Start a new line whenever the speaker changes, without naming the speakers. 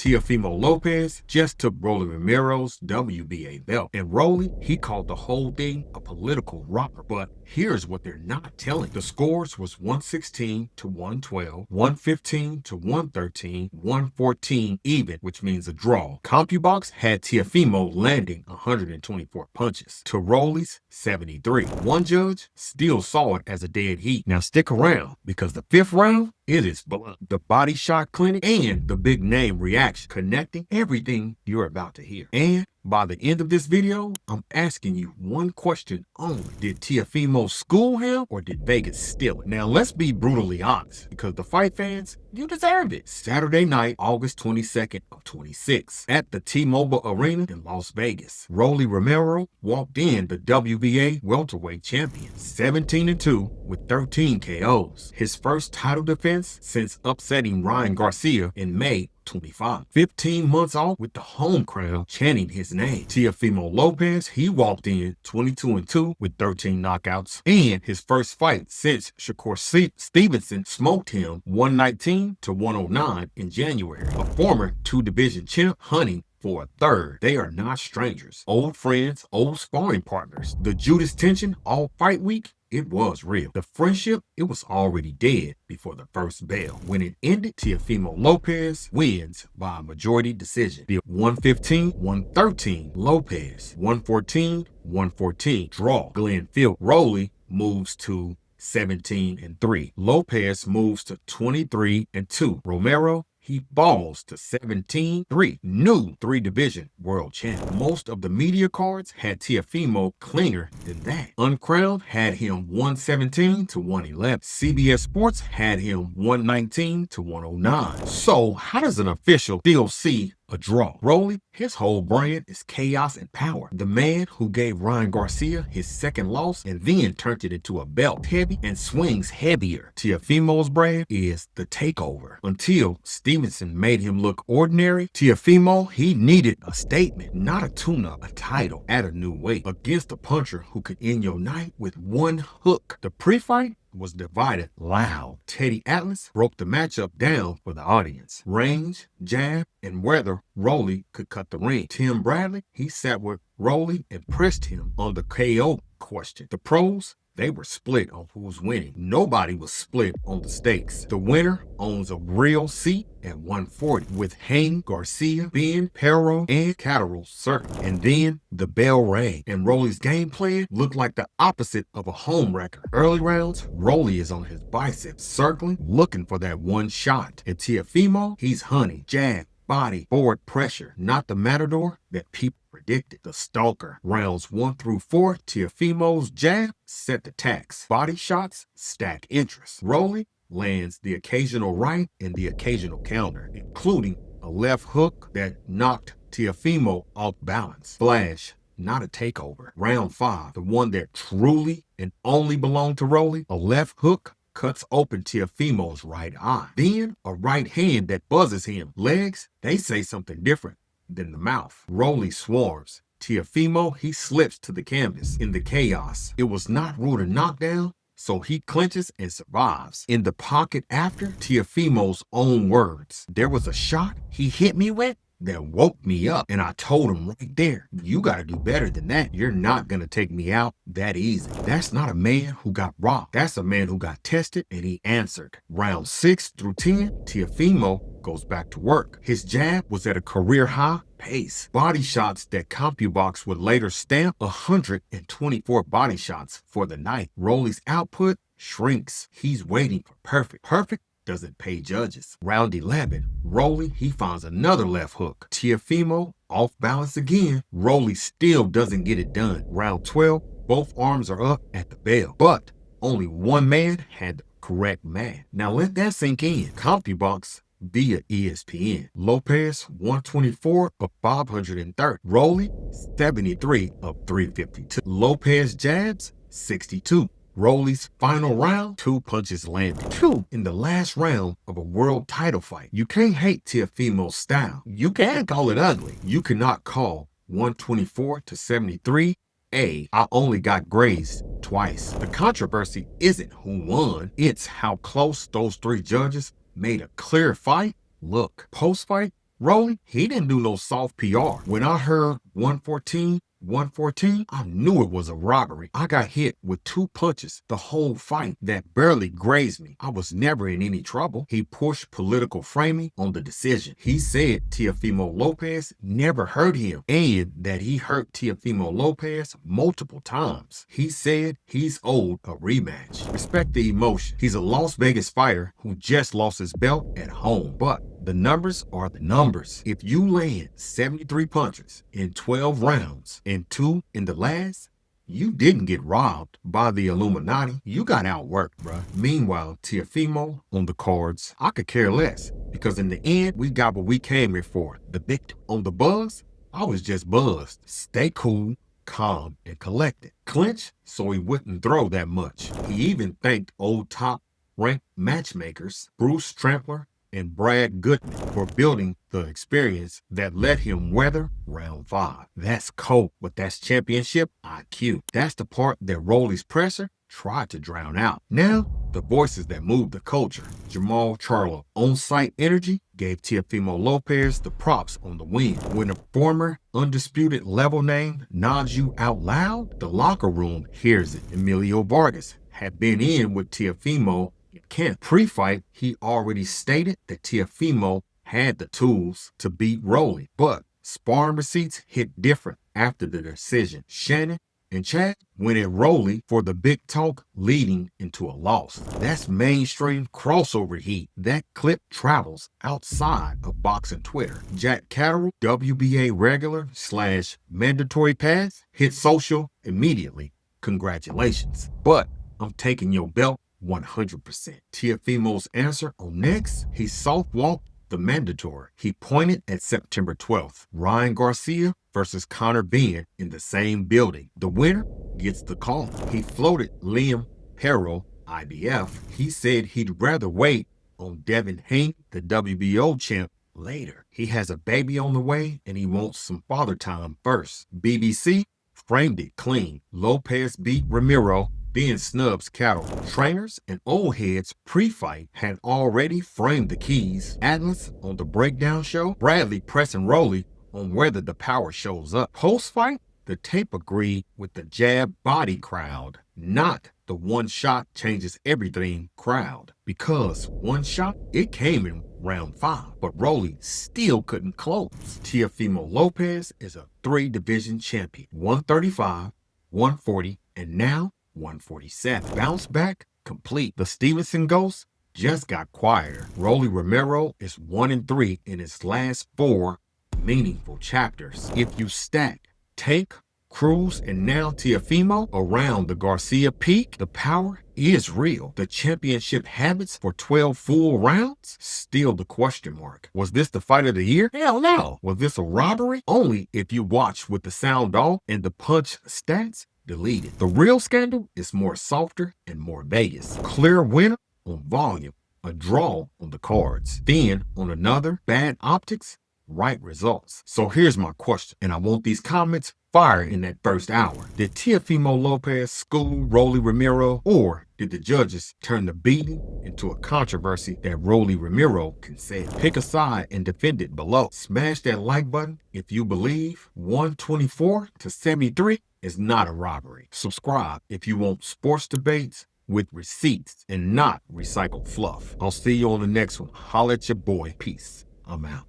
Teofimo Lopez just took Rolly Romero's WBA belt, and Rolly, he called the whole thing a political robbery. But here's what they're not telling. The scores was 116 to 112, 115 to 113, 114 even, which means a draw. CompuBox had Teofimo landing 124 punches to Rolly's 73. One judge still saw it as a dead heat. Now stick around, because the fifth round, it is blood. The body shot clinic and the big name reaction, connecting everything you're about to hear. And by the end of this video, I'm asking you one question only. Did Teofimo school him or did Vegas steal it? Now let's be brutally honest, because the fight fans, you deserve it. Saturday night, August 22nd of 26, at the T-Mobile Arena in Las Vegas, Rolly Romero walked in the WBA welterweight champion, 17-2 with 13 KOs. His first title defense since upsetting Ryan Garcia in May 25. 15 months off with the home crowd chanting his name. Teofimo Lopez, he walked in 22-2 with 13 knockouts. And his first fight since Shakur Stevenson smoked him 119 to 109 in January. A former two-division champ hunting for a third. They are not strangers. Old friends, old sparring partners. The Judas tension all fight week, it was real. The friendship, it was already dead before the first bell. When it ended, Teofimo Lopez wins by a majority decision. The 115-113, Lopez 114-114 draw. Glenfield Rolly moves to 17-3. Lopez moves to 23-2. Romero, he falls to 17-3, new three-division world champ. Most of the media cards had Teofimo cleaner than that. Uncrowned had him 117 to 111. CBS Sports had him 119 to 109. So how does an official still see a draw? Rolly, his whole brand is chaos and power. The man who gave Ryan Garcia his second loss and then turned it into a belt heavy and swings heavier. Teofimo's brand is the takeover. Until Stevenson made him look ordinary, Teofimo, he needed a statement, not a tune-up, a title at a new weight against a puncher who could end your night with one hook. The pre-fight was divided loud. Teddy Atlas broke the matchup down for the audience. Range, jab, and whether Rolly could cut the ring. Tim Bradley, he sat with Rolly and pressed him on the KO question. The pros, they were split on who's winning. Nobody was split on the stakes. The winner owns a real seat at 140 with Hain, Garcia, Ben, Perro, and Catterall circling. And then the bell rang, and Rolly's game plan looked like the opposite of a home wrecker. Early rounds, Rolly is on his biceps, circling, looking for that one shot. And Teofimo, he's hunting, jab, body, forward pressure, not the matador that people predicted. The stalker. Rounds 1 through 4, Teofimo's jab set the tax. Body shots stack interest. Rolly lands the occasional right and the occasional counter, including a left hook that knocked Teofimo off balance. Flash, not a takeover. Round 5, the one that truly and only belonged to Rolly, a left hook cuts open Teofimo's right eye. Then a right hand that buzzes him. Legs, they say something different than the mouth. Rolly swarms. Teofimo, he slips to the canvas. In the chaos, it was not ruled a knockdown, so he clinches and survives. In the pocket after, Teofimo's own words. There was a shot he hit me with that woke me up, and I told him right there, you gotta do better than that. You're not gonna take me out that easy. That's not a man who got robbed. That's a man who got tested and he answered. Round 6 through 10, Teofimo goes back to work. His jab was at a career high pace. Body shots that CompuBox would later stamp 124 body shots for the night. Rolly's output shrinks. He's waiting for perfect. Perfect doesn't pay judges. Round 11, Rolly, he finds another left hook. Teofimo off balance again. Rolly still doesn't get it done. Round 12, both arms are up at the bell, but only one man had the correct man. Now let that sink in. CompuBox via ESPN. Lopez 124 of 530. Rolly 73 of 352. Lopez jabs 62. Rolly's final round, 2 punches landed. 2 in the last round of a world title fight. You can't hate Teofimo's style. You can call it ugly. You cannot call 124 to 73 I only got grazed twice. The controversy isn't who won, it's how close those 3 judges made a clear fight look. Post-fight, Rolly, he didn't do no soft PR. When I heard 114, I knew it was a robbery. I got hit with 2 punches the whole fight that barely grazed me. I was never in any trouble. He pushed political framing on the decision. He said Teofimo Lopez never hurt him and that he hurt Teofimo Lopez multiple times. He said he's owed a rematch. Respect the emotion. He's a Las Vegas fighter who just lost his belt at home. But the numbers are the numbers. If you land 73 punches in 12 rounds and 2 in the last, you didn't get robbed by the Illuminati. You got outworked, bruh. Meanwhile, Teofimo on the cards, I could care less because in the end, we got what we came here for, the victim. On the buzz, I was just buzzed. Stay cool, calm, and collected. Clinch so he wouldn't throw that much. He even thanked old top-ranked matchmakers, Bruce Trampler and Brad Goodman, for building the experience that let him weather round 5. That's cold, but that's championship IQ. That's the part that Rolly's pressure tried to drown out. Now, the voices that move the culture. Jamal Charlo, on-site energy, gave Teofimo Lopez the props on the win. When a former undisputed level name nods you out loud, the locker room hears it. Emilio Vargas had been in with Teofimo camp. Pre-fight, he already stated that Teofimo had the tools to beat Rolly, but sparring receipts hit different after the decision. Shannon and Chad went at Rolly for the big talk leading into a loss. That's mainstream crossover heat. That clip travels outside of boxing Twitter. Jack Catterall, WBA regular / mandatory pass, hit social immediately. Congratulations. But I'm taking your belt 100%. Teofimo's answer on next, he soft-walked the mandatory. He pointed at September 12th. Ryan Garcia versus Connor Benn in the same building. The winner gets the call. He floated Liam Perro, IBF. He said he'd rather wait on Devin Haney, the WBO champ, later. He has a baby on the way and he wants some father time first. BBC framed it clean. Lopez beat Romero, then snubs Cattle. Trainers and old heads pre-fight had already framed the keys. Atlas on the breakdown show, Bradley pressing Rolly on whether the power shows up. Post-fight, the tape agreed with the jab body crowd, not the one shot changes everything crowd. Because one shot, it came in round 5, but Rolly still couldn't close. Teofimo Lopez is a 3-division champion, 135, 140, and now 147. Bounce back complete. The Stevenson ghost just got quieter. Rolly Romero is 1-3 in his last 4 meaningful chapters. If you stack Take, Cruz, and now Teofimo around the Garcia peak, the power is real. The championship habits for 12 full rounds? Still the question mark. Was this the fight of the year? Hell no. Was this a robbery? Only if you watch with the sound off and the punch stats deleted. The real scandal is more softer and more Vegas. Clear winner on volume, a draw on the cards. Then on another, bad optics, right results. So here's my question, and I want these comments fire in that first hour. Did Teofimo Lopez school Rolly Romero, or did the judges turn the beating into a controversy that Rolly Romero can say? Pick a side and defend it below. Smash that like button if you believe 124 to 73 is not a robbery. Subscribe if you want sports debates with receipts and not recycled fluff. I'll see you on the next one. Holla at your boy. Peace. I'm out.